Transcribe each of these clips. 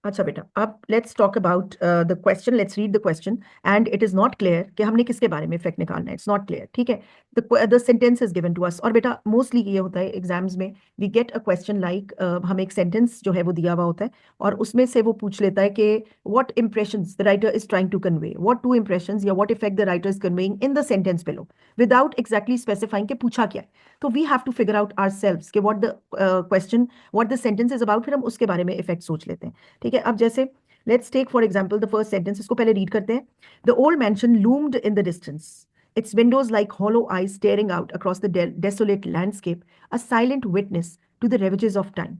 अच्छा बेटा, अब let's talk about the question, let's read the question and it is not clear कि हमने किसके बारे में इफेक्ट निकालना है, इट्स नॉट क्लियर, ठीक है। The sentence is given to us, और बेटा मोस्टली ये होता है एग्जाम्स में, we get a question like, हमें एक सेंटेंस जो है वो दिया हुआ होता है और उसमें से वो पूछ लेता है कि what impressions the writer is trying to convey, what two impressions या what effect the writer is conveying in the sentence below, without exactly specifying कि पूछा क्या है। तो we have to figure out ourselves कि what the question, what the sentence is about, फिर हम उसके बारे में इफेक्ट सोच लेते हैं, ठीक है। अब जैसे let's take for example the first sentence, इसको पहले रीड करते हैं। The old mansion loomed in the distance, its windows like hollow eyes staring out across the desolate landscape, a silent witness to the ravages of time.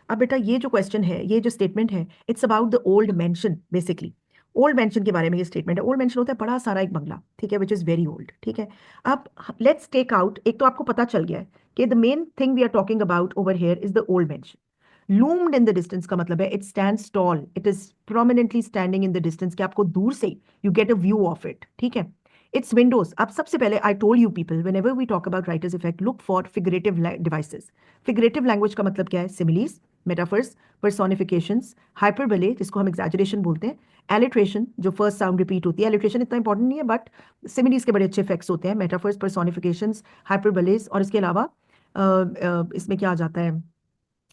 अब बेटा ये जो question है, ये जो स्टेटमेंट है, it's about the old mention basically. Old mention के बारे में ये स्टेटमेंट है। ओल्ड मैंशन होता है बड़ा सारा एक बंगला, ठीक है, विच इज वेरी ओल्ड, ठीक है। अब लेट्स टेक आउट, एक तो आपको पता चल गया है कि the main thing we are talking about over here is the old mansion. Loomed in the distance का मतलब है it stands tall, it is prominently standing in the distance, कि आपको दूर से you get a view of it, ठीक है। Its windows, अब सबसे पहले I told you people whenever we talk about writers effect look for figurative devices. Figurative language का मतलब क्या है? सिमिलीज, मेटाफर्स, पर्सोनिफिकेशंस, हाइपरबोले जिसको हम एग्जैजरेशन बोलते हैं, एलिट्रेशन जो फर्स्ट साउंड रिपीट होती है, एलिट्रेशन इतना इंपॉर्टेंट नहीं है बट सिमिलीज के बड़े अच्छे इफेक्ट्स होते हैं, मेटाफर्स, पर्सोनिफिकेशंस, हाइपरबोलेस, और इसके अलावा इसमें क्या आ जाता है,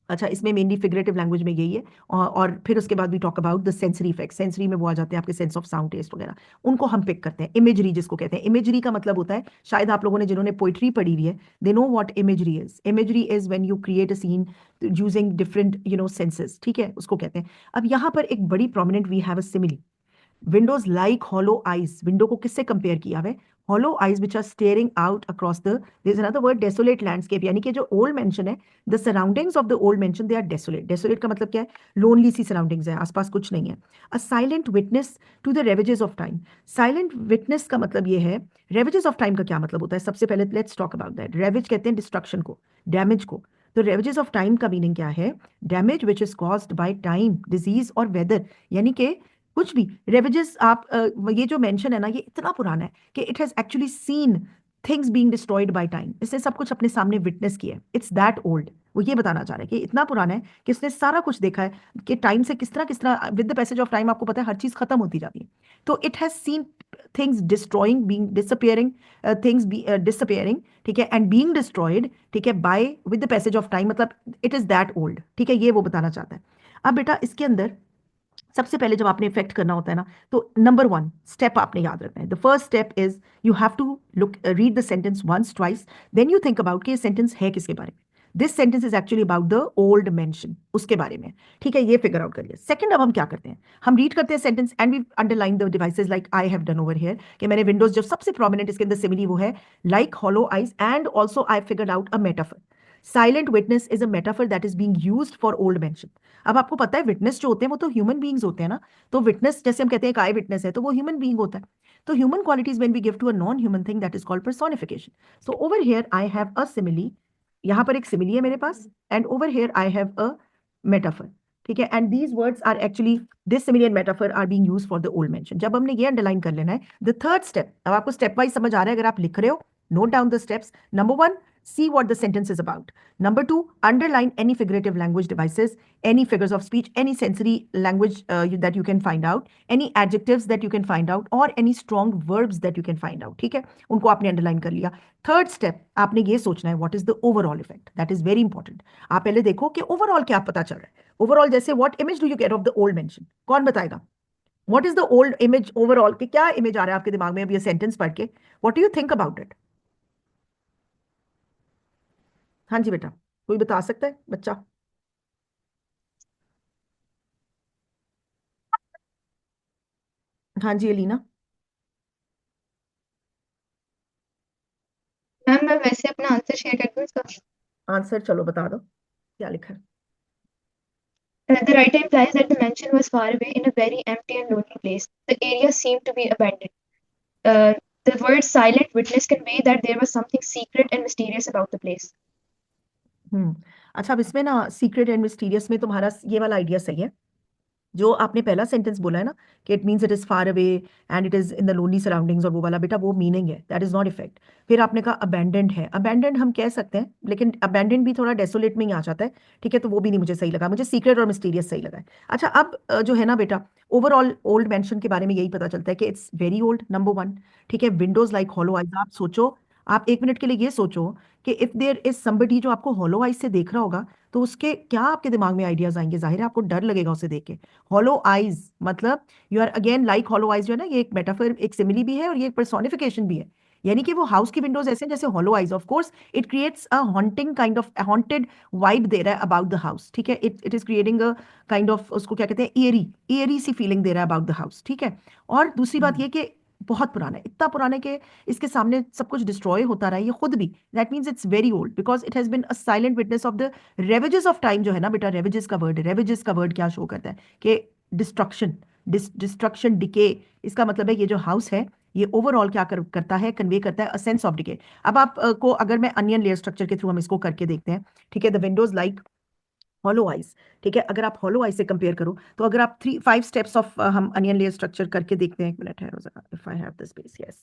अच्छा इसमें मेनली फिगरेटिव लैंग्वेज में यही है। और फिर उसके बाद भी talk about the sensory effect, sensory में वो आ जाते हैं आपके सेंस ऑफ साउंड, टेस्ट वगैरह, उनको हम पिक करते हैं। इमेजरी जिसको कहते हैं, इमेजरी का मतलब होता है, शायद आप लोगों ने जिन्होंने पोइट्री पढ़ी हुई है they know what imagery is. Imagery is when you create a scene using different senses, ठीक है, उसको कहते हैं। अब यहाँ पर एक बड़ी prominent we have a simile, windows like hollow eyes, window को किससे कंपेयर किया है? Hollow eyes which are staring out across the, there is another word desolate landscape, यानी कि जो ओल्ड मेंशन है, the surroundings of the old mansion they are desolate. Desolate का मतलब क्या है? लोनली सी सराउंडिंग्स है, आसपास कुछ नहीं है। A silent witness to the ravages of time, silent witness का मतलब ये है, रेवेजेस ऑफ टाइम का क्या मतलब होता है? सबसे पहले let's talk about that. Ravage कहते हैं डिस्ट्रक्शन को, डैमेज को। तो रेवेजेस ऑफ टाइम का मीनिंग क्या है? Damage which is caused by time, disease और वेदर, यानी कि कुछ भी रेवेजेस आप ये जो मेंशन है ना, ये इतना पुराना है कि it has actually seen things being destroyed by time, इसने सब कुछ अपने सामने विटनेस किया है, इट्स दैट ओल्ड। वो ये बताना चाह रहा है कि इतना पुराना है कि इसने सारा कुछ देखा है कि टाइम से किस तरह with the passage of time आपको पता है हर चीज खत्म होती जाती है। तो it has seen things destroying, being disappearing, things disappearing, ठीक है, एंड बीइंग डिस्ट्रॉयड, ठीक है, by with the passage of time, मतलब इट इज दैट ओल्ड, ठीक है, ये वो बताना चाहता है। अब बेटा इसके अंदर सबसे पहले जब आपने इफेक्ट करना होता है ना, तो नंबर वन स्टेप आपने याद रखना है। The first step is you have to look read the sentence once twice, then you think about कि ये सेंटेंस है किसके बारे में। This sentence is actually about the old mansion, उसके बारे में, ठीक है, ये फिगर आउट करिए। सेकंड, अब हम क्या करते हैं, हम रीड करते हैं sentence and we underline the devices like I have done over here, कि मैंने विंडोज जो सबसे प्रोमिनेंट इसके अंदर सिमिली वो है like hollow eyes, and also I figured out a metaphor. Silent witness is a metaphor that is being used for old mention. अब आपको पता है विटनेस जो होते हैं वो तो ह्यूमन बीइंग्स होते हैं ना, तो विटनेस जैसे हम कहते हैं एक आई विटनेस है तो वो ह्यूमन बीइंग होता है। तो human qualities when we give to a non human thing that is called personification. So over here I have a simile, यहां पर एक सिमिली है मेरे पास, and over here I have a metaphor, ठीक है, and these words are actually, this simile and metaphor are being used for the old mansion. जब हमने ये अंडरलाइन कर लेना है, द थर्ड स्टेप, अब आपको स्टेप वाइज समझ आ रहा है, अगर आप लिख रहे हो note down the steps. Number one, see what the sentence is about. Number two, underline any figurative language devices, any figures of speech, any sensory language that you can find out, any adjectives that you can find out, or any strong verbs that you can find out, ठीक है, उनको आपने underline कर लिया। Third step आपने ये सोचना है what is the overall effect, that is very important. आप पहले देखो कि ओवरऑल क्या पता चल रहा है। ओवरऑल जैसे what image do you get of the old mention, कौन बताएगा? What is the old image overall, कि क्या इमेज आ रहा है आपके दिमाग में अब ये सेंटेंस पढ़ के? What do you think about it? हाँ जी बेटा, कोई बता सकता है बच्चा? हाँ जी एलिना। मैम मैं वैसे अपना आंसर शेयर कर दूं इसका। आंसर चलो बता दो, क्या लिखा है? The writer implies that the mansion was far away in a very empty and lonely place. The area seemed to be abandoned. Uh, the word silent witness convey that there was something secret and mysterious about the place. हम्म। अच्छा, अब इसमें ना secret and mysterious में तुम्हारा ये वाला idea सही है, जो आपने पहला सेंटेंस बोला है ना कि it means it is far away and it is in the lonely surroundings, और वो वाला बेटा वो मीनिंग है, दैट इज नॉट इफेक्ट। फिर आपने कहा अबैंडेंड है, अबैंडेंड हम कह सकते हैं, लेकिन अबैंडेंड भी थोड़ा डेसोलेट में ही आ जाता है, ठीक है, तो वो भी नहीं मुझे सही लगा, मुझे सीक्रेट और मिस्टीरियस सही लगा है। अच्छा, अब जो है ना बेटा, ओवरऑल ओल्ड मेंशन के बारे में यही पता चलता है कि it's very old, number one. ठीक है, विंडोज लाइक हॉलो आइज, आप सोचो, आप एक मिनट के लिए ये सोचो कि इफ देयर इज समबडी जो आपको हॉलो आइज से देख रहा होगा, तो उसके क्या आपके दिमाग में आइडियाज आएंगे? जाहिर है आपको डर लगेगा उसे देख के। हॉलो आइज मतलब you are again like hollow eyes, जो है ना, ये एक मेटाफर, एक सिमिली भी है और ये एक पर्सोनिफिकेशन भी है। यानी कि वो हाउस की विंडोज ऐसे हैं जैसे hollow eyes, of course it creates a haunting kind of haunted vibe दे रहा है अबाउट द हाउस। ठीक है, it is creating a kind of, उसको क्या कहते हैं, एरी, एरी सी फीलिंग दे रहा है अबाउट द हाउस। ठीक है, और दूसरी बात ये कि बहुत पुराना है, इतना पुराना है कि इसके सामने सब कुछ डिस्ट्रॉय होता रहा है, ये खुद भी, that means it's very old because it has been a silent witness of the ravages of time. जो है ना बेटा, रेवेजेस का वर्ड, रेवेजेस का वर्ड क्या शो करता है कि डिस्ट्रक्शन, डिस्ट्रक्शन, डिके। इसका मतलब है ये जो हाउस है ये ओवरऑल क्या करता है, कन्वे करता है अ सेंस ऑफ डिके। अब आप को अगर मैं अनियन लेयर स्ट्रक्चर के थ्रू हम इसको करके देखते हैं, ठीक है, the Windows like hollow eyes. ठीक है, अगर आप हॉलो आइज से कंपेयर करो, तो अगर आप 3 5 स्टेप्स ऑफ हम अनियन लेयर स्ट्रक्चर करके देखते हैं, एक मिनट है, if I have the space, yes,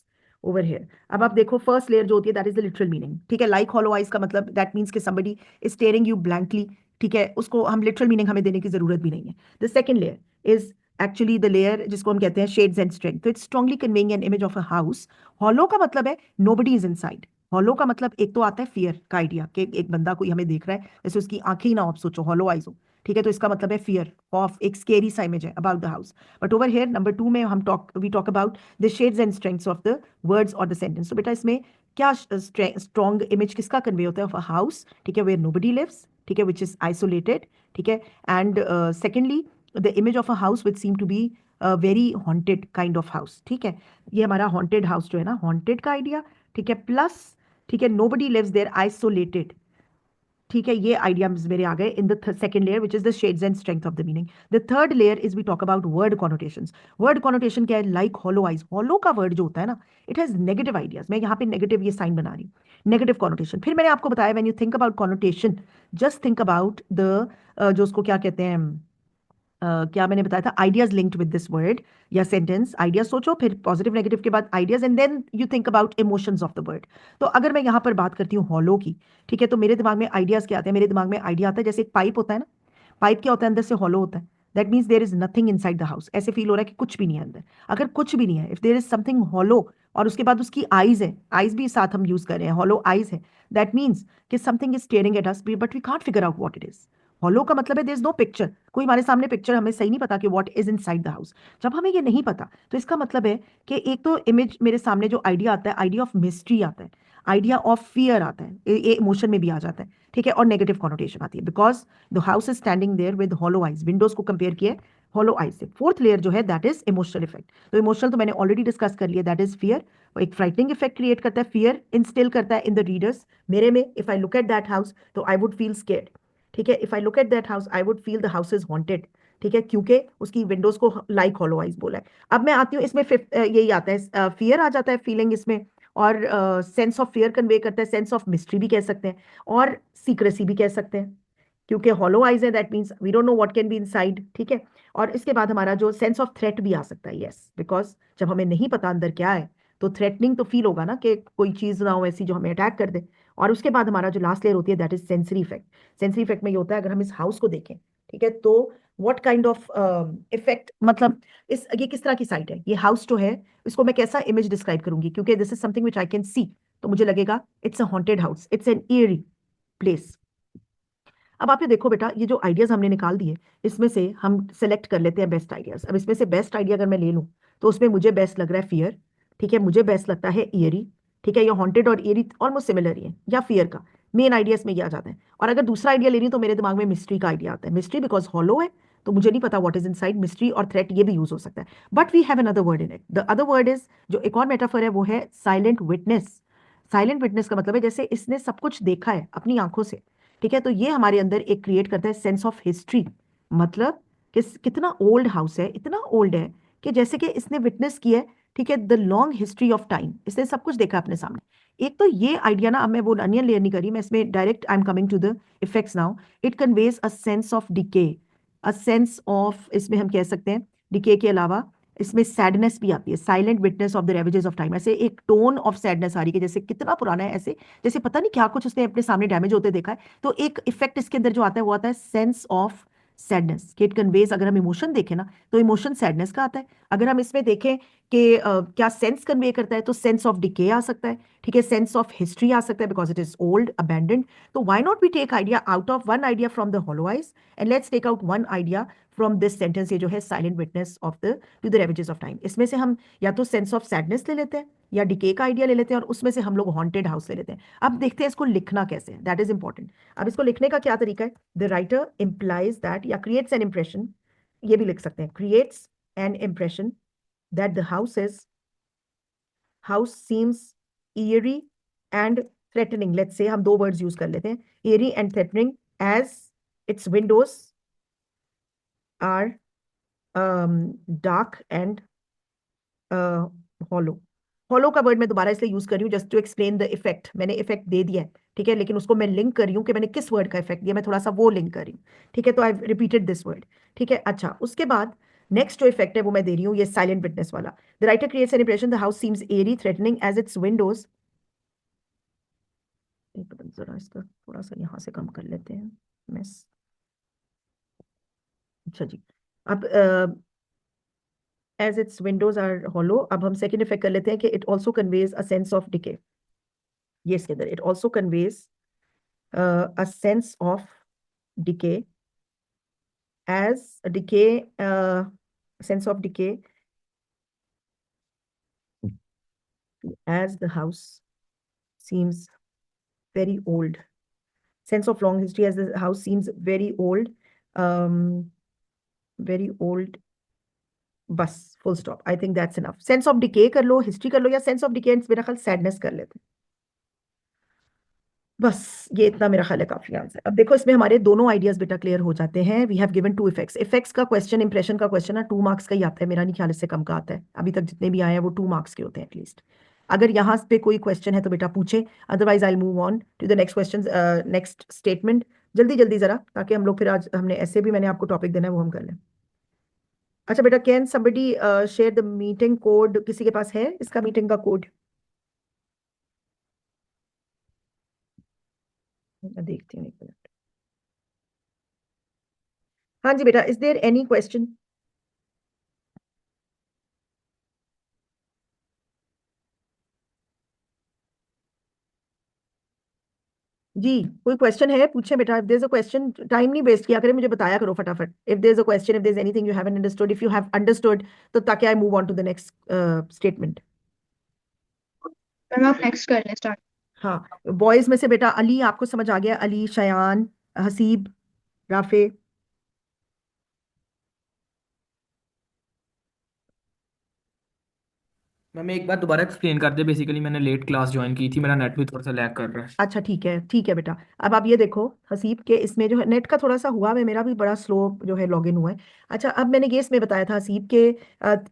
over here. अब आप देखो, फर्स्ट लेयर जो होती है that is the literal meaning. ठीक है, लाइक हॉलो आइज का मतलब दैट मीन्स कि somebody is steering you blankly. ठीक है, उसको हम लिटरल मीनिंग हमें देने की जरूरत भी नहीं है। The second layer is actually the layer जिसको हम कहते हैं शेड्स एंड स्ट्रेंथ, तो it's strongly conveying an image of a house. Hollow का मतलब है नोबडी इज इनसाइड। हॉलो का मतलब एक तो आता है फियर का आइडिया कि एक बंदा कोई हमें देख रहा है, जैसे उसकी आंखें ही ना हो, आप सोचो हॉलो आइज हो। ठीक है, तो इसका मतलब है फियर ऑफ, एक स्केरी सा इमेज है about the house. But over here number two में हम we talk about the shades and strengths of the words और द सेंटेंस। तो बेटा इसमें क्या स्ट्रॉन्ग इमेज किसका कन्वे होता है? Of a house. ठीक है, वेयर नोबडी लिव्स, ठीक है, विच इज आइसोलेटेड। ठीक है, and secondly the image of a house which seem to be very haunted kind of house. ठीक है, ये हमारा हॉन्टेड हाउस जो है ना, हॉन्टेड का आइडिया। ठीक है, प्लस, ठीक है, नोबडी लिव्स देयर, आइसोलेटेड। ठीक है, ये आइडियाज मेरे आ गए in the second layer which is the shades and strength of the meaning. The third layer is we talk about word connotations. Word connotation क्या है? लाइक हॉलो आइज, हॉलो का word जो होता है ना, इट हैज नेगेटिव आइडियाज। मैं यहाँ पे नेगेटिव ये साइन बना रही हूँ, नेगेटिव कॉनोटेशन। फिर मैंने आपको बताया when you think about connotation, just think about the जो उसको क्या कहते हैं, क्या मैंने बताया था, ideas linked with this word या सेंटेंस। आइडियाज सोचो, फिर पॉजिटिव नेगेटिव के बाद ideas, and then you think about emotions of the word. तो अगर मैं यहाँ पर बात करती हूँ हॉलो की, ठीक है, तो मेरे दिमाग में आइडियाज क्या आते हैं? मेरे दिमाग में आइडिया आता है जैसे एक पाइप होता है ना, पाइप क्या होता है? अंदर से हॉलो होता है। That means there is nothing in side the house. ऐसे फील हो रहा है कि कुछ भी नहीं है अंदर। अगर कुछ भी नहीं है, if there is something hollow, और उसके बाद उसकी आईज है, आईज भी साथ हम यूज कर रहे हैं, हॉलो आईज है, दैट मीन्स कि something is staring at us but we can't figure out what it is. Hollow का मतलब है देयर इज नो पिक्चर, कोई हमारे सामने पिक्चर, हमें सही नहीं पता कि what is inside the house. जब हमें ये नहीं पता, तो इसका मतलब है कि एक तो इमेज मेरे सामने जो आइडिया आता है, आइडिया ऑफ मिस्ट्री आता है, आइडिया ऑफ फियर आता है, ये इमोशन में भी आ जाता है। ठीक है, और नेगेटिव कॉनोटेशन आती है because the house is standing there with hollow eyes. Windows को कंपेयर किया हॉलो आइज से। फोर्थ लेयर जो है दैट इज इमोशनल इफेक्ट। तो इमोशनल तो मैंने ऑलरेडी डिस्कस कर लिया, दैट इज फियर। वो एक फ्राइटनिंग इफेक्ट क्रिएट करता है, फियर इंस्टिल करता है इन द रीडर्स। मेरे में if I look at that house तो आई वुड फील स्केर्ड। ठीक है, if I look at that house I would feel the house is haunted. ठीक है, क्योंकि उसकी विंडोज को लाइक हॉलो आइज बोला है। अब मैं आती हूँ इसमें, फिफ्थ यही आता है, फियर आ जाता है फीलिंग इसमें, और सेंस ऑफ फियर कन्वे करता है, सेंस ऑफ मिस्ट्री भी कह सकते हैं, और सीक्रेसी भी कह सकते हैं, क्योंकि हॉलो आइज है, that means we don't know what can be inside. ठीक है, और इसके बाद हमारा जो सेंस ऑफ थ्रेट भी आ सकता है, यस, बिकॉज जब हमें नहीं पता अंदर क्या है, तो थ्रेटनिंग तो फील होगा ना, कि कोई चीज ना हो ऐसी जो हमें अटैक कर दे। और उसके बाद हमारा जो लास्ट लेयर होती है that is sensory effect. Sensory effect में ये होता है, अगर हम इस हाउस को देखें, ठीक है, तो व्हाट काइंड ऑफ इफेक्ट, मतलब इस ये किस तरह की साइट है, ये हाउस जो है, इसको मैं कैसा इमेज डिस्क्राइब करूंगी, क्योंकि this is something which I can see, तो मुझे लगेगा it's a haunted house, it's an eerie place. अब आप ये देखो बेटा, ये जो आइडियाज हमने निकाल दिए, इसमें से हम सेलेक्ट कर लेते हैं बेस्ट आइडियाज। अब इसमें से बेस्ट आइडिया अगर मैं ले लूं, तो उसमें मुझे बेस्ट लग रहा है फियर। ठीक है, मुझे बेस्ट लगता है ईयरी। ठीक है, ये हॉन्टेड और ईयरी ऑलमोस्ट सिमिलर ही है, या फियर का मेन आइडिया इसमें ये आ जाता है। और अगर दूसरा आइडिया ले रही हूं, तो मेरे दिमाग में मिस्ट्री का आइडिया आता है। मिस्ट्री बिकॉज हॉलो है, तो मुझे नहीं पता व्हाट इज इनसाइड। मिस्ट्री और थ्रेट ये भी यूज हो सकता है, but we have another word in it. The other word is, जो एक और मेटाफर है, वो है साइलेंट विटनेस। साइलेंट विटनेस का मतलब है जैसे इसने सब कुछ देखा है अपनी आंखों से। ठीक है, तो ये हमारे अंदर एक क्रिएट करता है सेंस ऑफ हिस्ट्री, मतलब कितना ओल्ड हाउस है, इतना ओल्ड है कि जैसे कि इसने विटनेस किया है। ठीक है, the long history of time, इसने सब कुछ देखा अपने सामने। एक तो ये आइडिया ना, अब मैं वो अनियन लेयर नहीं करी, मैं इसमें direct I am coming to the effects now. It conveys a sense of decay, a sense of, इसमें हम कह सकते हैं डिके के अलावा इसमें सैडनेस भी आती है, silent witness of the ravages of time, ऐसे एक टोन ऑफ सैडनेस आ रही है जैसे कितना पुराना है, ऐसे जैसे पता नहीं क्या कुछ उसने अपने सामने डैमेज होते देखा है। तो एक इफेक्ट इसके अंदर जो आता है वो आता है सेंस ऑफ सैडनेस, कि इट कन्वेज, अगर हम इमोशन देखें ना तो इमोशन सैडनेस का आता है। अगर हम इसमें देखें कि क्या सेंस कन्वे करता है, तो सेंस ऑफ डिके आ सकता है, ठीक है, सेंस ऑफ हिस्ट्री आ सकता है because it is old abandoned. तो why not we take idea out of one idea from the hollow eyes, and let's take out one idea from this sentence, ये जो है silent witness of the to the ravages of time. इसमें से हम या तो sense of sadness ले लेते हैं या डिके का आइडिया ले लेते हैं, और उसमें से हम लोग हॉन्टेड हाउस ले लेते हैं। अब देखते हैं इसको लिखना कैसे है, दैट इज इंपॉर्टेंट। अब इसको लिखने का क्या तरीका है, द राइटर इंप्लाइज दैट, या क्रिएट्स एन इंप्रेशन, ये भी लिख सकते हैं, creates an impression that the house seems eerie and threatening, let's say हम दो वर्ड्स यूज कर लेते हैं, eerie and threatening, as its windows are dark and hollow। Hollow का वर्ड मैं दोबारा इसलिए यूज कर रही हूँ just to explain the effect, मैंने इफेक्ट दे दिया है, ठीक है, लेकिन उसको मैं लिंक कर रही हूँ कि मैंने किस वर्ड का इफेक्ट दिया, मैं थोड़ा सा वो लिंक कर रही हूँ, ठीक है, तो आई रिपीटेड दिस वर्ड, ठीक है। अच्छा, उसके बाद नेक्स्ट जो इफेक्ट है वो मैं दे रही हूँ ये साइलेंट विटनेस वाला, the writer creates an impression the house seems eerie threatening as its windows, एक मिनट जरा इसका थोड़ा सा यहाँ से कम कर लेते हैं मिस, अच्छा जी। अब as its windows are hollow, अब हम सेकंड इफेक्ट कर लेते हैं कि it also conveys a sense of decay, ये इसके अंदर it also conveys a sense of decay, as a decay, sense of decay as the house seems very old, sense of long history as the house seems very old, um, very old, बस full stop, I think that's enough. Sense of decay कर लो, history कर लो, या sense of decay मेरा ख्याल sadness कर लेते हैं, बस ये इतना मेरा ख्याल है काफी आंसर। अब देखो इसमें हमारे दोनों आइडियाज बेटा क्लियर हो जाते हैं। We have given two effects, effects का क्वेश्चन, इंप्रेशन का क्वेश्चन ना 2 मार्क्स का ही आता है, मेरा नहीं ख्याल इससे कम का आता है, अभी तक जितने भी आए हैं वो 2 मार्क्स के होते हैं एटलीस्ट। अगर यहाँ पे कोई क्वेश्चन है तो बेटा पूछे, otherwise I move on to the next question, next statement, जल्दी जल्दी जरा, ताकि हम लोग फिर आज हमने ऐसे भी मैंने आपको टॉपिक देना है वो हम कर लें। अच्छा बेटा, can somebody share the meeting code, किसी के पास है इसका मीटिंग का कोड? मैं देखती हूँ एक मिनट। हाँ जी बेटा, इज देयर एनी क्वेश्चन? जी, कोई क्वेश्चन है पूछे बेटा, if there is a question, time नहीं वेस्ट किया करें, मुझे बताया करो फटाफट, if there is a question, if there is anything you haven't understood, if you have understood, तो ताकि I move on to the next statement. Ma'am आप नेक्स्ट कर लें स्टार्ट। हाँ, बॉयज में से बेटा अली, आपको समझ आ गया, अली, शयान, हसीब, राफे? मैम एक बार दोबारा एक्सप्लेन कर दे, बेसिकली मैंने लेट क्लास ज्वाइन की थी, मेरा नेट भी थोड़ा सा लैग कर रहा है। अच्छा ठीक है बेटा। अब आप ये देखो हसीब के इसमें जो है नेट का थोड़ा सा हुआ है, मेरा भी बड़ा स्लो जो है लॉगिन हुआ है। अच्छा, अब मैंने ये इसमें बताया था हसीब के,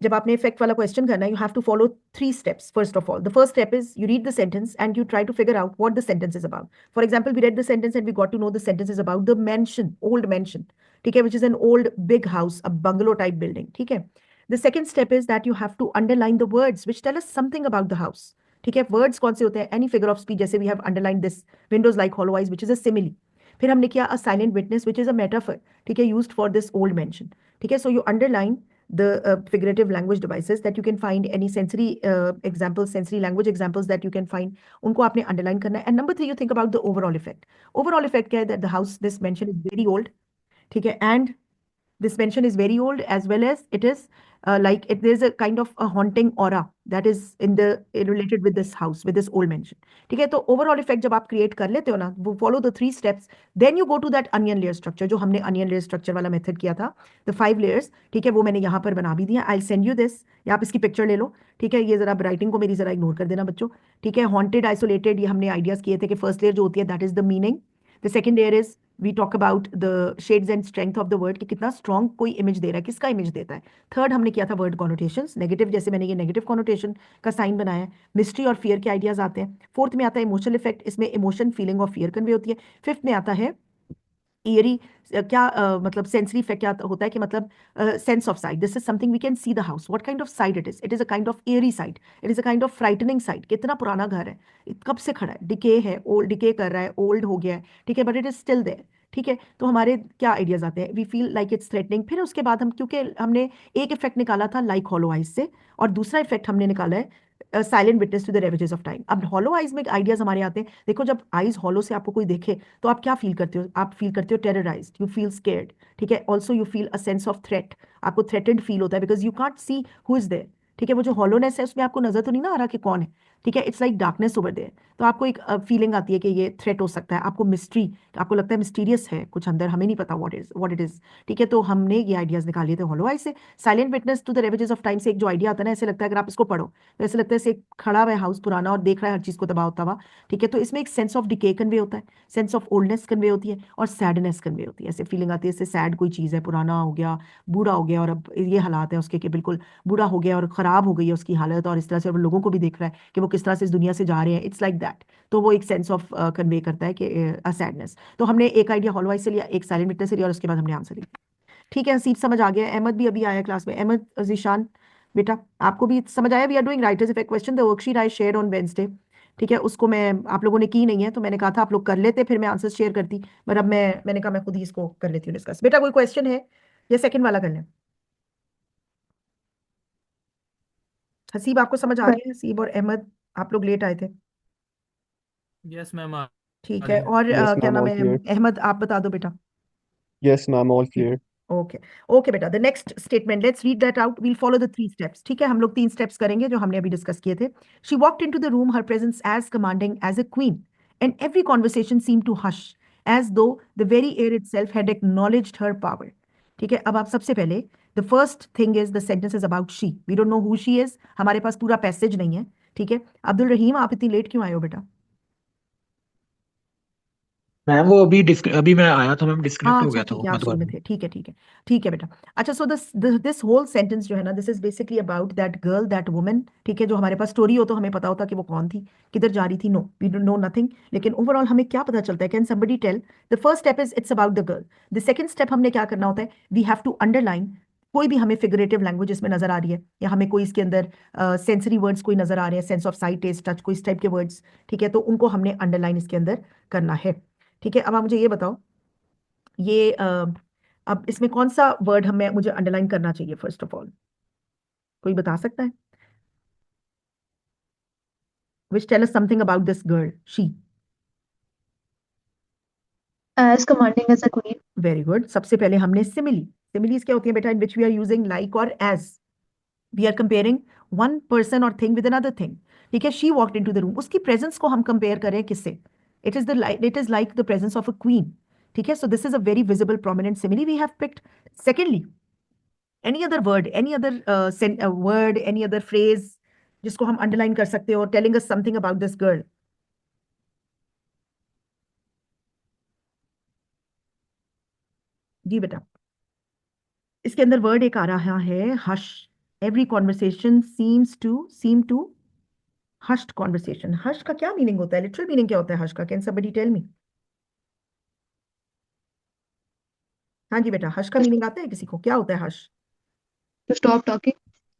जब आपने इफेक्ट वाला क्वेश्चन करना है, you have to follow 3 steps. First of all, the first step is you read the sentence and you try to figure out what the sentence is about. For example, we read the sentence and we got to know the sentence is about the mansion, old mansion, ठीक है, which is an old big house, a bungalow type building, ठीक है। The second step is that you have to underline the words which tell us something about the house, ठीक है। Words कौन से होते हैं? एनी फिगर ऑफ स्पीच, जैसे we have underline this windows like hollow eyes which is a simile. फिर हमने किया a silent witness which is a metaphor, ठीक है, used for this old mansion, ठीक है। So you underline the figurative language devices that you can find, any sensory examples, sensory language examples that you can find, उनको आपने underline करना है। And number 3, you think about the overall effect. Overall effect क्या है? That the house this mention is very old, ठीक है, and this mansion is very old, as well as it is like it, there's a kind of a haunting aura that is in the related with this house, with this old mansion, ठीक है। तो overall effect जब आप create कर लेते हो ना, वो follow the 3 steps, then you go to that onion layer structure, जो हमने अनियन लेयर स्ट्रक्चर वाला मेथड किया था, द 5 लेयर्स, ठीक है, वो मैंने यहाँ पर बना भी दिया। आई सेंड यू दिस, या आप इसकी पिक्चर ले लो, ठीक है। ये जरा राइटिंग को मेरी जरा इग्नोर कर देना बच्चों, ठीक है। हॉन्टेड, आइसोलेटेड, ये हमने आइडियाज किए थे कि फर्स्ट लेयर जो होती है that is the meaning, the second layer is we talk about the shades and strength of the word, कि कितना स्ट्रॉन्ग कोई इमेज दे रहा है, किसका इमेज देता है। थर्ड हमने किया था वर्ड कॉनोटेशंस, नेगेटिव, जैसे मैंने ये नेगेटिव कॉनोटेशन का साइन बनाया है। मिस्ट्री और फियर के आइडियाज आते हैं। फोर्थ में आता है इमोशनल इफेक्ट, इसमें emotion, feeling of fear convey होती है। फिफ्थ में आता है एरी क्या मतलब सेंसरी इफेक्ट क्या होता है कि मतलब sense of sight, this is something we can see the house, what kind of sight it is a kind of eerie sight, it is a kind of frightening sight, कितना पुराना घर है, कब से खड़ा है, डिके है, ओल्ड डिके कर रहा है, ओल्ड हो गया है, ठीक है, but it is still there. ठीक है, तो हमारे क्या आइडियाज आते हैं, we feel like it's threatening. फिर उसके बाद हम, क्योंकि हमने एक इफेक्ट निकाला था लाइक हॉलो आइज से, और दूसरा इफेक्ट हमने निकाला है silent witness to the ravages of time. अब हॉलो आइज में आइडियाज हमारे आते हैं, देखो जब आइज हॉलो से आपको कोई देखे तो आप क्या फील करते हो, आप फील करते हो टेरराइज्ड, यू फील स्केर्ड, ठीक है, also you feel a sense of threat, आपको थ्रेटेड फील होता है because you can't see who is there. ठीक है, वो जो हॉलोनेस है उसमें आपको नजर तो नहीं ना आ रहा कि कौन है, ठीक है, it's like darkness over there, तो आपको एक फीलिंग आती है कि ये थ्रेट हो सकता है, आपको मिस्ट्री, आपको लगता है मिस्टीरियस है कुछ अंदर, हमें नहीं पता व्हाट इट इज। ठीक है, तो हमने ये आइडियाज निकाल लिए थे हॉलो आई से। Silent witness to the ravages of time से एक जो आइडिया आता है ना, ऐसे लगता है अगर आप इसको पढ़ो तो ऐसे लगता है ऐसे खड़ा हुआ है हाउस पुराना और देख रहा है हर चीज को तबाह होता हुआ। ठीक है, तो इसमें एक सेंस ऑफ डिके कन्वे होता है, सेंस ऑफ ओल्डनेस कन्वे होती है, और सैडनेस कन्वे होती है, ऐसे फीलिंग आती है, ऐसे सैड कोई चीज़ है, पुराना हो गया, बूढ़ा हो गया, और अब ये हालात है उसके कि बिल्कुल बूढ़ा हो गया और ख़राब हो गई है उसकी हालत, और इस तरह से और लोगों को भी देख रहा है कि वो किस तरह से इस दुनिया से जा रहे हैं, इट्स लाइक दैट। तो वो एक सेंस ऑफ कन्वे करता है कि अ सैडनेस। तो हमने एक आइडिया हॉलवाइज से लिया, एक साइलेंट विटनेस से लिया, और उसके बाद हमने आंसर लिया। ठीक है, हसीब समझ आ गया, अहमद भी अभी आया क्लास में, अहमद जीशान बेटा आपको भी समझ आया। We are doing writer's effect question, the worksheet I shared on Wednesday. ठीक है, उसको मैं, आप लोगों ने की नहीं है तो मैंने कहा था आप लोग कर लेते, फिर मैं आंसर शेयर करती, पर अब मैंने कहा मैं खुद ही इसको कर लेती हूँ डिस्कस। बेटा कोई क्वेश्चन है या सेकंड वाला कर लें? हसीब आपको समझ आ रही है? हसीब और अहमद आप लोग लेट आए थे। यस मैम, आ ठीक रही है, है। और Yes, क्या ma'am, नाम all है, clear. अहमद आप बता दो बेटा। Yes, ma'am, all ठीक clear. है, ओके। ओके बेटा, the next statement, let's read that out, we'll follow the 3 steps. ठीक है, हम लोग 3 स्टेप्स करेंगे जो हमने अभी डिस्कस किए थे। She walked into the room, her presence as commanding as a queen, and every conversation seem to hush as though the very air itself had acknowledged her power. ठीक है, अब आप सबसे पहले, the first thing is the sentence is about she, we don't know who she is, हमारे पास पूरा passage नहीं है। ठीक है, अब्दुल रहीम आप इतनी लेट क्यों आए हो बेटा? मैम वो अभी मैं आया था मैम, हाँ डिस्कनेक्ट हो अच्छा गया था ठीक वो है, आप स्कूल मधुबन में में। थे, ठीक है ठीक है। ठीक है बेटा। अच्छा, सो दिस होल सेंटेंस जो है ना, this is basically about that girl, that woman. ठीक है, जो हमारे पास स्टोरी हो तो हमें पता होता कि वो कौन थी, किधर जा रही थी, no we don't know nothing, लेकिन ओवरऑल हमें क्या पता चलता है, can somebody tell? The first step is it's about the girl. The second step हमने क्या करना होता है, वी हैव टू अंडरलाइन कोई भी हमें फिगरेटिव लैंग्वेज इसमें नजर आ रही है, या हमें कोई इसके अंदर सेंसरी वर्ड्स कोई नजर आ रहे हैं, sense of sight, taste, touch, कोई इस टाइप के वर्ड्स, ठीक है, तो उनको हमने अंडरलाइन इसके अंदर करना है। ठीक है, अब आप मुझे ये बताओ, ये अब इसमें कौन सा वर्ड हमें मुझे अंडरलाइन करना चाहिए फर्स्ट ऑफ ऑल, कोई बता सकता है? Which tell us something about this girl she. As commanding as a queen. Very good, सबसे पहले हमने सिमिली, सिमिलीज क्या होती है बेटा, in which we are using like और as, we are comparing one person और थिंग विद अनदर थिंग। ठीक है, she walked into the room, उसकी प्रेजेंस को हम कंपेयर करें किससे, it is like the presence of a queen. ठीक है, सो this is a very visible prominent simile we have picked. Secondly, any other word, any other word, any other phrase जिसको हम underline कर सकते हो, telling us something about this girl. जी बेटा, इसके अंदर वर्ड एक आ रहा है hush, every conversation seem to hushed conversation. Hush का क्या मीनिंग होता है, लिटरल मीनिंग क्या होता है हश का, कैन somebody टेल मी? हाँ जी बेटा, हश का Just मीनिंग आता है किसी को, क्या होता है hush? to stop talking.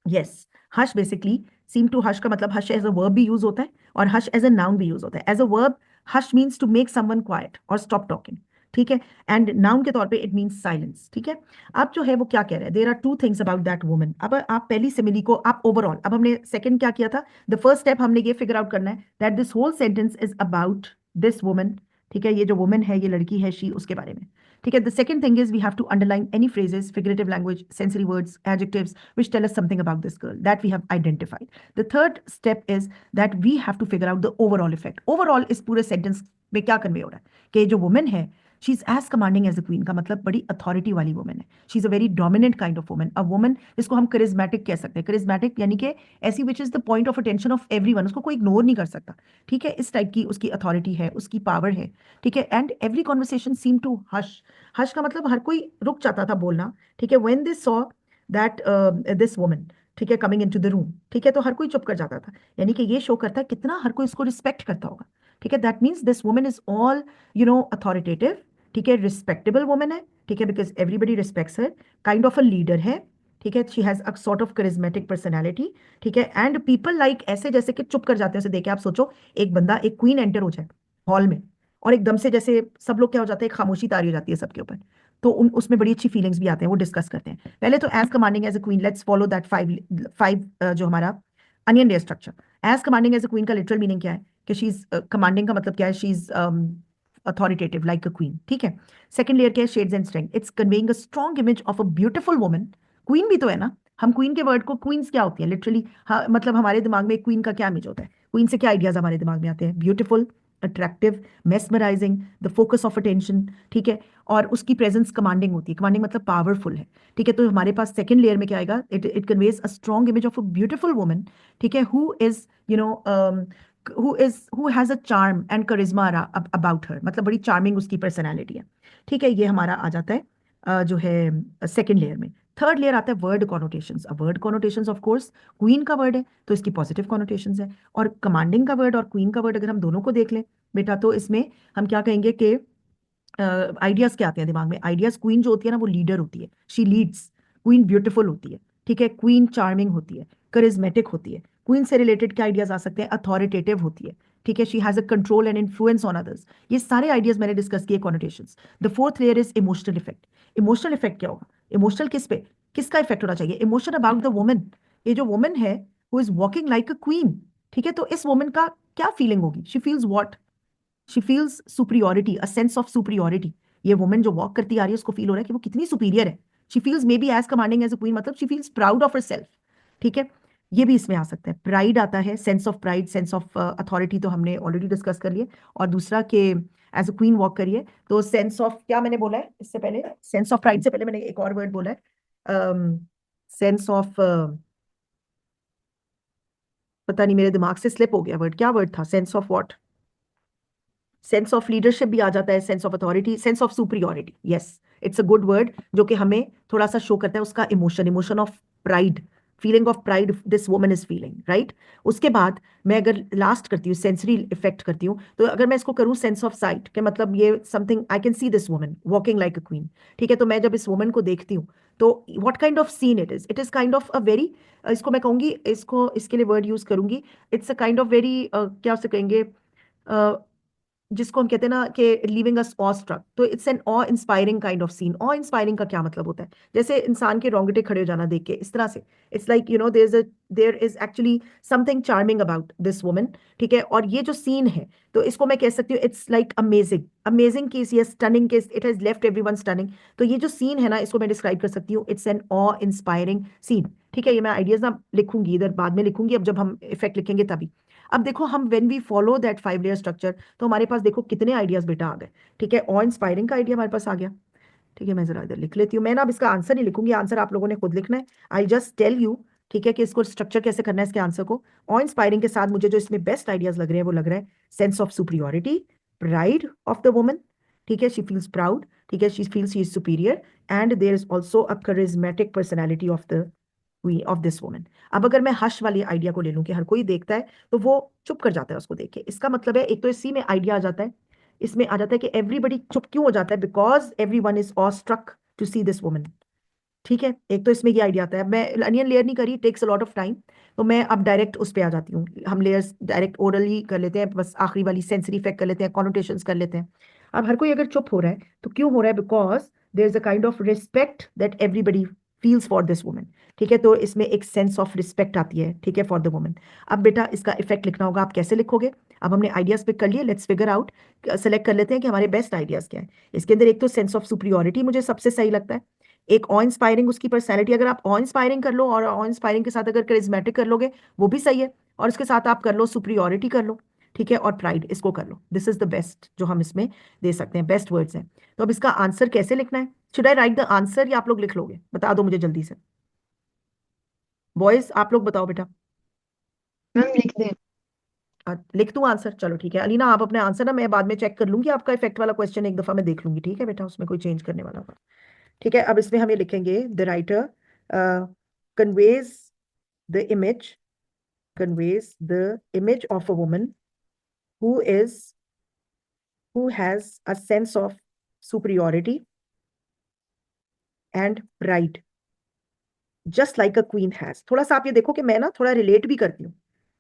Yes, hush basically, seem to hush का मतलब हश एज अ वर्ब भी यूज होता है और हश एज अ नाउन भी यूज होता है। As a verb hush means to make someone quiet और स्टॉप टॉकिंग। ठीक है, एंड नाउन के तौर पे इट मीन्स साइलेंस। ठीक है, अब जो है वो क्या कह रहे हैं, there are 2 things about that woman. अब आप पहली सिमिली को आप ओवरऑल, अब हमने सेकंड क्या किया था, द फर्स्ट स्टेप हमने ये फिगर आउट करना है that this whole sentence is about this woman. ठीक है, ये जो वुमन है, ये लड़की है, शी, उसके बारे में। ठीक है, the second thing is we have to underline any phrases, figurative language, sensory words, adjectives which tell us something about this girl that we have identified. The third step is that we have to figure out the overall effect. Overall इस पूरे sentence में क्या convey हो रहा है कि जो woman है, she is as commanding as a queen का मतलब बड़ी अथॉरिटी वाली वुमन है, she is a very dominant kind of woman, a woman जिसको हम करिज्मेटिक कह सकते हैं। करिज्मेटिक यानी कि ऐसी विच is the point of attention of everyone, उसको कोई इग्नोर नहीं कर सकता। ठीक है, इस टाइप की उसकी अथॉरिटी है, उसकी पावर है। ठीक है, and every conversation seem to hush, hush का मतलब हर कोई रुक जाता था बोलना। ठीक है, when they saw that this woman, ठीक है, कमिंग इनटू द रूम, ठीक है, तो हर कोई चुप कर जाता था, यानी कि ये शो करता है कितना हर कोई इसको रिस्पेक्ट करता होगा। ठीक है, that means this woman is all authoritative, ठीक है, रिस्पेक्टेबल वुमन है, ठीक है, because everybody respects her, kind of a leader है, ठीक है, she has a sort of charismatic personality, ठीक है, एंड पीपल लाइक ऐसे जैसे कि चुप कर जाते हैं उसे देख के। आप सोचो एक बंदा, एक क्वीन एंटर हो जाए हॉल में और एकदम से जैसे सब लोग क्या हो जाते हैं, खामोशी तारी हो जाती है सबके ऊपर, तो उसमें बड़ी अच्छी फीलिंग्स भी आते हैं, वो डिस्कस करते हैं। पहले तो as commanding as a queen, let's follow that five जो हमारा onion layer structure. As commanding as a queen का लिटरल मीनिंग क्या है कि शी इज कमांडिंग का मतलब क्या है, she is authoritative like a queen, ठीक है। सेकंड लेयर क्या है, shades and strength, it's conveying a strong image of a beautiful woman. Queen भी तो है ना, हम क्वीन के वर्ड को, क्वींस क्या होती है लिटरली, हाँ, मतलब हमारे दिमाग में क्वीन का क्या इमेज होता है, क्वीन से क्या आइडियाज हमारे दिमाग में आते हैं, beautiful, attractive, mesmerising, the focus of attention, ठीक है, और उसकी प्रेजेंस कमांडिंग होती है, कमांडिंग मतलब पावरफुल है, ठीक है। तो हमारे पास सेकंड लेयर में क्या आएगा, it conveys a strong image of a beautiful woman, ठीक है, who is you know who has a charm and charisma about her, मतलब बड़ी चार्मिंग उसकी पर्सनैलिटी है, ठीक है। ये हमारा आ जाता है जो है सेकंड लेयर में। थर्ड लेयर आता है वर्ड कॉनोटेशंस। अब word connotations of course queen का वर्ड है तो इसकी पॉजिटिव कॉनोटेशंस है, और कमांडिंग का वर्ड और क्वीन का वर्ड अगर हम दोनों को देख लें बेटा, तो इसमें हम क्या कहेंगे कि आइडियाज क्या आते हैं दिमाग में, आइडियाज, क्वीन जो होती है ना वो लीडर होती है, शी लीड्स, क्वीन ब्यूटीफुल होती है, ठीक है, क्वीन चार्मिंग होती है, करिज्मेटिक होती है, क्वीन से रिलेटेड क्या आइडियाज आ सकते हैं, अथॉरिटेटिव होती है, ठीक है, she has a control and influence on others. ये सारे आइडियाज मैंने डिस्कस किए connotations. The fourth layer is emotional effect. Emotional effect क्या होगा, इमोशनल किस पे, किसका इफेक्ट होना चाहिए, इमोशन अबाउट द वुमन। ये जो वुमन है who is walking like a queen, ठीक है, तो इस वुमन का क्या फीलिंग होगी, she feels what, she feels superiority, a sense of superiority. ये वुमन जो वॉक करती आ रही है उसको फील हो रहा है कि वो कितनी सुपीरियर है, she feels may be as commanding as a queen, मतलब she feels proud of herself, ठीक है। ये भी इसमें आ सकता है, प्राइड आता है, sense of pride, sense of authority तो हमने ऑलरेडी डिस्कस कर लिए, और दूसरा के एज अ क्वीन वॉक करिए तो सेंस ऑफ, क्या मैंने बोला है इससे पहले, सेंस ऑफ प्राइड से पहले मैंने एक और वर्ड बोला है, सेंस ऑफ, पता नहीं मेरे दिमाग से स्लिप हो गया वर्ड, क्या वर्ड था, sense of what, sense of leadership भी आ जाता है, sense of authority, sense of superiority, yes, it's a good word जो कि हमें थोड़ा सा शो करता है उसका emotion, emotion of pride, feeling of pride this woman is feeling, right. उसके बाद मैं अगर लास्ट करती हूँ, सेंसरी इफेक्ट करती हूँ, तो अगर मैं इसको करूँ सेंस ऑफ साइट के मतलब ये something I can see this woman walking like a queen, ठीक है, तो मैं जब इस वुमन को देखती हूँ तो what kind of scene it is kind of a very, इसको मैं कहूंगी, इसको इसके लिए वर्ड यूज करूंगी, it's a kind of very, क्या उसे कहेंगे, जिसको हम कहते हैं ना कि लिविंग अस ऑ स्ट्रक, तो it's an awe inspiring kind of scene. Awe inspiring का क्या मतलब होता है, जैसे इंसान के रोंगटे खड़े हो जाना देख के, इस तरह से, it's like you know there is actually something charming about this woman, ठीक है। और ये जो सीन है तो इसको मैं कह सकती हूँ it's like amazing, amazing case या stunning case, it has left everyone stunning. तो ये जो सीन है ना इसको मैं डिस्क्राइब कर सकती हूँ, it's an awe inspiring scene, ठीक है। ये मैं आइडियाज ना लिखूंगी इधर, बाद में लिखूंगी, अब जब हम इफेक्ट लिखेंगे तभी। अब देखो हम when we follow that five layer structure तो हमारे पास देखो कितने आइडियाज बेटा आ गए, ठीक है। ऑ इंस्पायरिंग का आइडिया हमारे पास आ गया, ठीक है, मैं जरा इधर लिख लेती हूँ। मैं ना अब इसका आंसर नहीं लिखूंगी, आंसर आप लोगों ने खुद लिखना है, आई जस्ट टेल यू, ठीक है, कि इसको स्ट्रक्चर कैसे करना है इसके आंसर को। ऑ इंस्पायरिंग के साथ मुझे जो इसमें बेस्ट आइडियाज लग रहे हैं वो लग रहा है sense of superiority, pride of the woman, ठीक है, शी फील्स प्राउड, ठीक है, she feels she is superior, and there is also a charismatic personality of this woman. अब अगर मैं हश वाली आइडिया को ले लूं कि हर कोई देखता है तो वो चुप कर जाता है उसको देख के, इसका मतलब है एक तो इसी में आइडिया आ जाता है, इसमें आ जाता है कि एवरीबडी चुप क्यों हो जाता है, because everyone is awe struck to see this woman, ठीक है। एक तो इसमें ये आइडिया आता है, मैं अनियन लेयर नहीं करी, takes a lot of time, तो मैं अब डायरेक्ट उस पे आ जाती हूँ, हम लेयर्स डायरेक्ट ओरली कर लेते हैं, बस आखिरी वाली सेंसरी इफेक्ट कर लेते हैं, कॉनोटेशंस कर लेते हैं। अब हर कोई अगर चुप हो रहा है तो क्यों हो रहा है, because there is a kind of respect that everybody feels for this woman, ठीक है, तो इसमें एक सेंस ऑफ रिस्पेक्ट आती है, ठीक है, फॉर द वुमन। अब बेटा इसका इफेक्ट लिखना होगा, आप कैसे लिखोगे, अब हमने आइडियाज पिक कर लिए, लेट्स फिगर आउट, सेलेक्ट कर लेते हैं कि हमारे बेस्ट आइडियाज क्या है। इसके अंदर एक तो सेंस ऑफ सुपीरियोरिटी मुझे सबसे सही लगता है, एक ऑ इंस्पायरिंग उसकी पर्सनैलिटी, अगर आप ऑ इंस्पायरिंग कर लो और ऑ इंस्पायरिंग के साथ अगर करिज्मेटिक कर लोगे वो भी सही है, और इसके साथ आप कर लो सुपीरियोरिटी कर लो, ठीक है, और प्राइड इसको कर लो, दिस इज द बेस्ट जो हम इसमें दे सकते हैं, बेस्ट वर्ड्स हैं। तो अब इसका आंसर कैसे लिखना है, should I right the answer या आप लोग लिख लोगे, बता दो मुझे जल्दी से, बॉयज आप लोग बताओ बेटा। मैम लिख दें। लिख दूं आंसर, चलो ठीक है। अलीना आप अपने आंसर ना मैं बाद में चेक कर लूंगी, आपका इफेक्ट वाला क्वेश्चन एक दफा मैं देख लूंगी, ठीक है बेटा, उसमें कोई चेंज करने वाला होगा, ठीक है। अब इसमें हम ये लिखेंगे the writer conveys the image conveys the image of a woman who is who has a sense of superiority and pride just like a queen has। थोड़ा सा आप ये देखो कि मैं ना थोड़ा रिलेट भी करती हूँ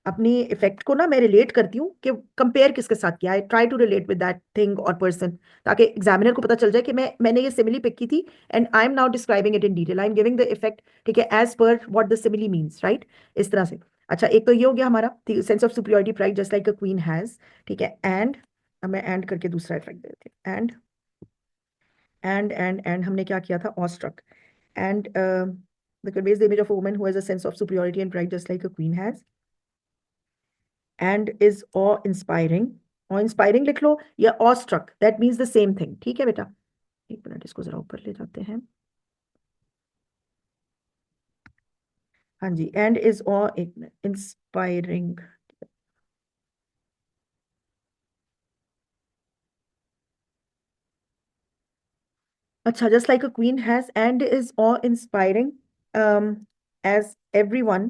अपनी इफेक्ट को ना, मैं रिलेट करती हूँ कि कंपेयर किसके साथ किया है, try to relate with that thing और पर्सन, ताकि एग्जामिनर को पता चल जाए कि मैंने ये सिमिली पिक की थी and I am now describing it in detail, I am giving the effect, ठीक है, as per what the simile means, right, इस तरह से। अच्छा, एक तो ये हो गया हमारा sense of superiority pride just like a queen has, ठीक है। एंड मैं एंड करके दूसरा इफेक्ट दे देती हूँ। एंड हमने क्या किया था, awestruck and that conveys the image of a woman who has a sense of superiority and pride just like a queen has and is awe-inspiring। awe-inspiring लिख लो या awestruck, that means the same thing, ठीक है बेटा। एक minute, इसको जरा ऊपर ले जाते हैं। हाँ जी, and is awe-inspiring, अच्छा, just like a queen has and is awe-inspiring as everyone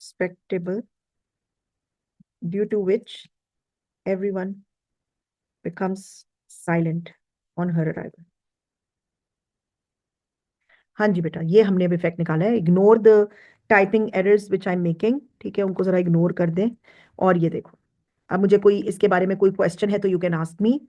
respectable, due to which everyone becomes silent on her arrival। हाँ जी बेटा, ये हमने अब इफेक्ट निकाला है। Ignore the typing errors which I am making, ठीक है, उनको जरा इग्नोर कर दें। और ये देखो, अब मुझे कोई इसके बारे में कोई क्वेश्चन है तो यू कैन आस्क मी,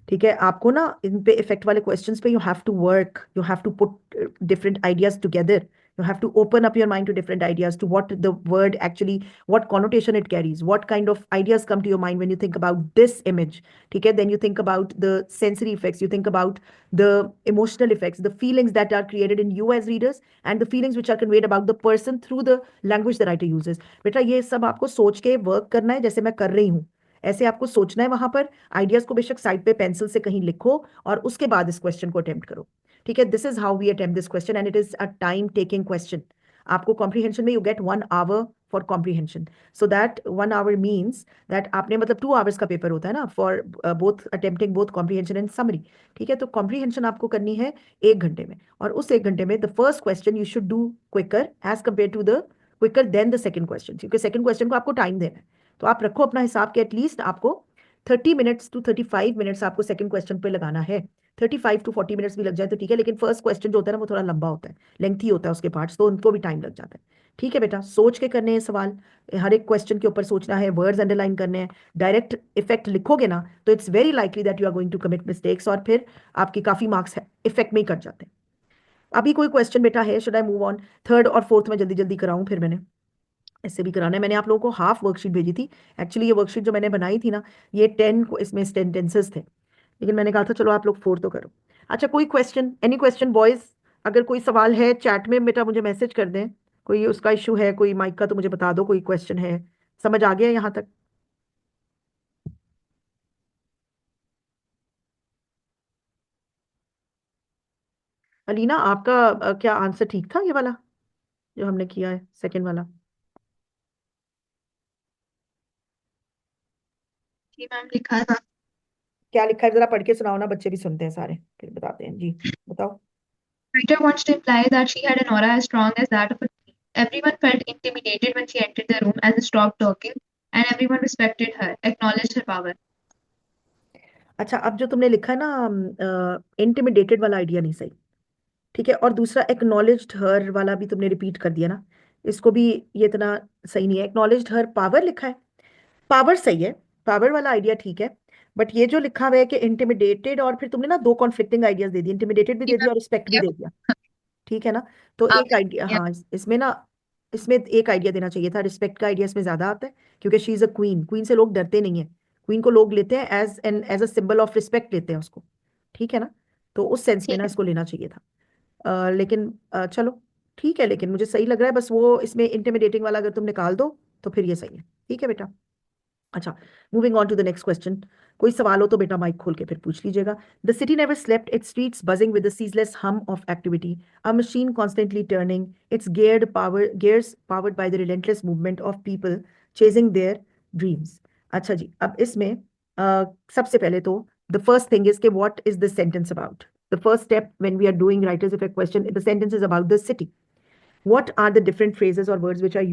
ठीक है। आपको ना इन पे इफेक्ट वाले क्वेश्चंस पे you have to work, you have to put different ideas together, you have to open up your mind to different ideas, to what the word actually, what connotation it carries, what kind of ideas come to your mind when you think about this image, okay? Then you think about the sensory effects, you think about the emotional effects, the feelings that are created in you as readers and the feelings which are conveyed about the person through the language the writer uses। बेटा ये सब आपको सोच के work करना है, जैसे मैं कर रही हूँ ऐसे आपको सोचना है। वहां पर आइडियाज को बेशक साइड पे पेंसिल से कहीं लिखो और उसके बाद इस क्वेश्चन को अटेम्प्ट करो, ठीक है। This is how we attempt this question and it is a time taking question. आपको कॉम्प्रीहेंशन में you get 1 hour for comprehension, so that 1 hour means that आपने मतलब 2 आवर्स का पेपर होता है ना for both attempting both comprehension and summary, ठीक है। तो कॉम्प्रीहेंशन आपको करनी है 1 घंटे में, और उस 1 घंटे में the first question you should do quicker as compare to the quicker than the second question, क्योंकि सेकंड क्वेश्चन को आपको टाइम देना है। तो आप रखो अपना हिसाब के एटलीस्ट आपको 30 मिनट्स टू 35 मिनट्स आपको सेकंड क्वेश्चन पे लगाना है। 35 टू 40 मिनट्स भी लग जाए तो ठीक है, लेकिन फर्स्ट क्वेश्चन जो होता है ना वो थोड़ा लंबा होता है, लेंथी होता है उसके पार्ट्स, तो उनको भी टाइम लग जाता है, ठीक है बेटा। सोच के करने हैं सवाल, हर एक क्वेश्चन के ऊपर सोचना है, वर्ड्स अंडरलाइन करने हैं। डायरेक्ट इफेक्ट लिखोगे ना तो it's very likely that you are going to commit mistakes, और फिर आपकी काफी मार्क्स इफेक्ट में ही कट जाते हैं। अभी कोई क्वेश्चन बेटा है? Should I move on? Third और फोर्थ में जल्दी जल्दी कराऊं, फिर मैंने इससे भी कराना है। मैंने आप लोगों को हाफ वर्कशीट भेजी थी, एक्चुअली ये वर्कशीट जो मैंने बनाई थी ना ये 10 इसमें सेंटेंसेस थे, लेकिन मैंने कहा था चलो आप लोग 4 तो करो। अच्छा, कोई क्वेश्चन, एनी क्वेश्चन बॉयज? अगर कोई सवाल है चैट में बेटा मुझे मैसेज कर दें, कोई उसका इशू है कोई माइक का तो मुझे बता दो, कोई क्वेश्चन है? समझ आ गया यहाँ तक? अलीना आपका क्या आंसर ठीक था ये वाला जो हमने किया है, सेकंड वाला? जी मैम, लिखा था। क्या लिखा है जरा पढ़ के सुनाओ ना, बच्चे भी सुनते हैं सारे, फिर बताते हैं। जी बताओ। Writer wants to imply that she had an aura as strong as that of a queen. Everyone felt intimidated when she entered the room as she stopped talking, and everyone respected her, acknowledged her power. अच्छा, अब जो तुमने लिखा है ना intimidated वाला idea नहीं सही, ठीक है। और दूसरा एक्नॉलेज्ड हर वाला भी तुमने रिपीट कर दिया ना, इसको भी ये इतना सही नहीं है। एक्नॉलेज्ड हर पावर लिखा है, पावर सही है, पावर वाला आइडिया ठीक है, बट ये जो लिखा हुआ है कि इंटिमिडेटेड, और फिर तुमने ना 2 कॉन्फ्लिक्टिंग आइडियाज दे दिए, इंटिमिडेटेड भी जी दे मैम, दिया और रिस्पेक्ट भी यप, दे दिया, ठीक है ना। तो आप एक आइडिया, यप, हाँ, इसमें ना इसमें एक आइडिया देना चाहिए था, रिस्पेक्ट का आइडिया इसमें ज्यादा आता है, क्योंकि she is a queen, queen से लोग डरते नहीं है, क्वीन को लोग लेते हैं as a symbol of respect लेते हैं उसको, ठीक है ना। तो उस सेंस में ठीक ना है। इसको लेना चाहिए था। लेकिन चलो ठीक है, लेकिन मुझे सही लग रहा है, बस वो इसमें इंटिमिडेटिंग वाला अगर तुम निकाल दो तो फिर ये सही है, ठीक है बेटा। अच्छा, moving on to the next question. कोई सवाल हो तो बेटा माइक खोल के फिर पूछ लीजिएगा। The city never slept, it's streets buzzing with the ceaseless hum of activity, a machine constantly turning, its gears powered by the relentless movement of people chasing their dreams। अच्छा जी, अब इसमें सबसे पहले तो the first thing is कि what is the sentence about? The first step when we are doing writers effect question, the sentence is about the city. What are the different phrases or words which are